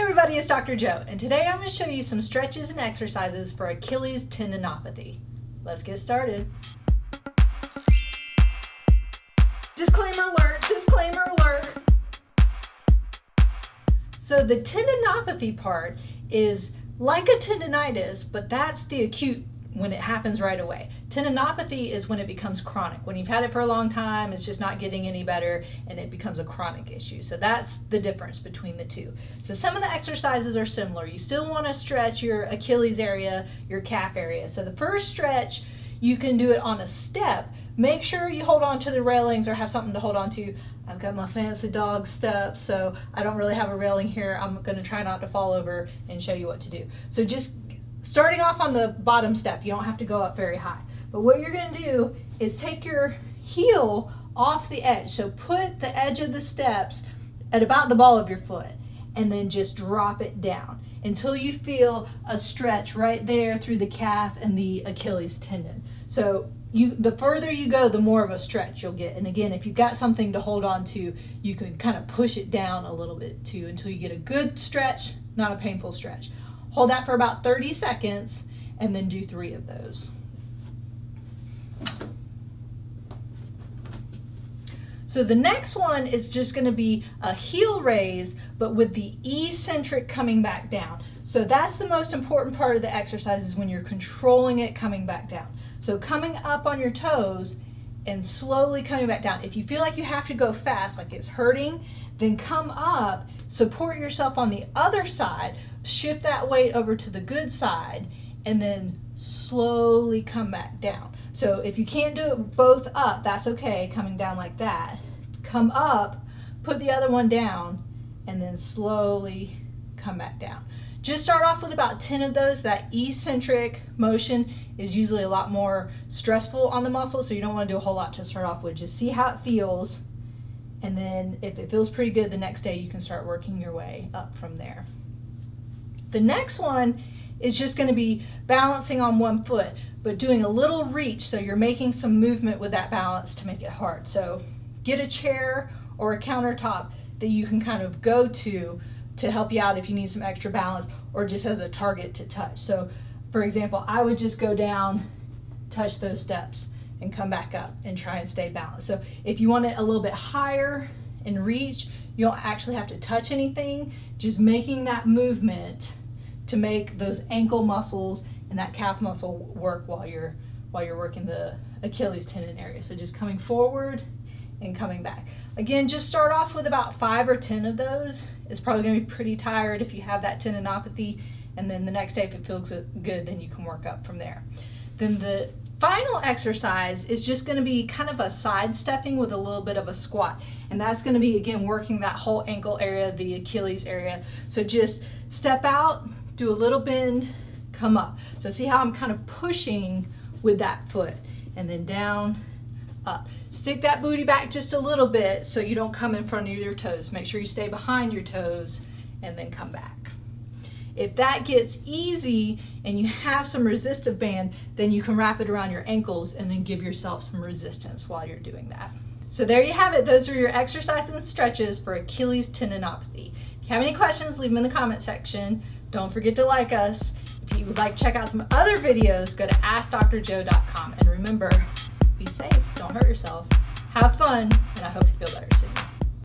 everybody, it's Dr. Joe, and today I'm going to show you some stretches and exercises for Achilles tendinopathy. Let's get started. Disclaimer alert, disclaimer alert. So the tendinopathy part is like a tendinitis, but that's the acute when it happens right away. Tendinopathy is when it becomes chronic. When you've had it for a long time, it's just not getting any better and it becomes a chronic issue. So that's the difference between the two. So some of the exercises are similar. You still want to stretch your Achilles area, your calf area. So the first stretch, you can do it on a step. Make sure you hold on to the railings or have something to hold on to. I've got my fancy dog steps, so I don't really have a railing here. I'm going to try not to fall over and show you what to do. So just starting off on the bottom step, you don't have to go up very high. But what you're going to do is take your heel off the edge. So put the edge of the steps at about the ball of your foot and then just drop it down until you feel a stretch right there through the calf and the Achilles tendon. So the further you go, the more of a stretch you'll get. And again, if you've got something to hold on to, you can kind of push it down a little bit too until you get a good stretch, not a painful stretch. Hold that for about 30 seconds and then do 3 of those. So the next one is just going to be a heel raise, but with the eccentric coming back down. So that's the most important part of the exercise, is when you're controlling it coming back down. So coming up on your toes and slowly coming back down. If you feel like you have to go fast, like it's hurting, then come up, support yourself on the other side, shift that weight over to the good side, and then slowly come back down. So if you can't do it both up, that's okay, coming down like that. Come up, put the other one down, and then slowly come back down. Just start off with about 10 of those. That eccentric motion is usually a lot more stressful on the muscle, so you don't want to do a whole lot to start off with. Just see how it feels, and then if it feels pretty good the next day, you can start working your way up from there. The next one is just going to be balancing on one foot, but doing a little reach, so you're making some movement with that balance to make it hard. So get a chair or a countertop that you can kind of go to help you out if you need some extra balance, or just as a target to touch. So for example, I would just go down, touch those steps, and come back up and try and stay balanced. So if you want it a little bit higher and reach, you don't actually have to touch anything, just making that movement to make those ankle muscles and that calf muscle work while you're working the Achilles tendon area. So just coming forward and coming back. Again, just start off with about 5 or 10 of those. It's probably going to be pretty tired if you have that tendinopathy, and then the next day if it feels good, then you can work up from there. Then the final exercise is just going to be kind of a sidestepping with a little bit of a squat, and that's going to be, again, working that whole ankle area, the Achilles area. So just step out, do a little bend, come up. So see how I'm kind of pushing with that foot, and then down, up. Stick that booty back just a little bit so you don't come in front of your toes. Make sure you stay behind your toes and then come back. If that gets easy and you have some resistive band, then you can wrap it around your ankles and then give yourself some resistance while you're doing that. So there you have it. Those are your exercises and stretches for Achilles tendinopathy. If you have any questions, leave them in the comment section. Don't forget to like us. If you would like to check out some other videos, go to AskDoctorJo.com. And remember, be safe, don't hurt yourself, have fun, and I hope you feel better.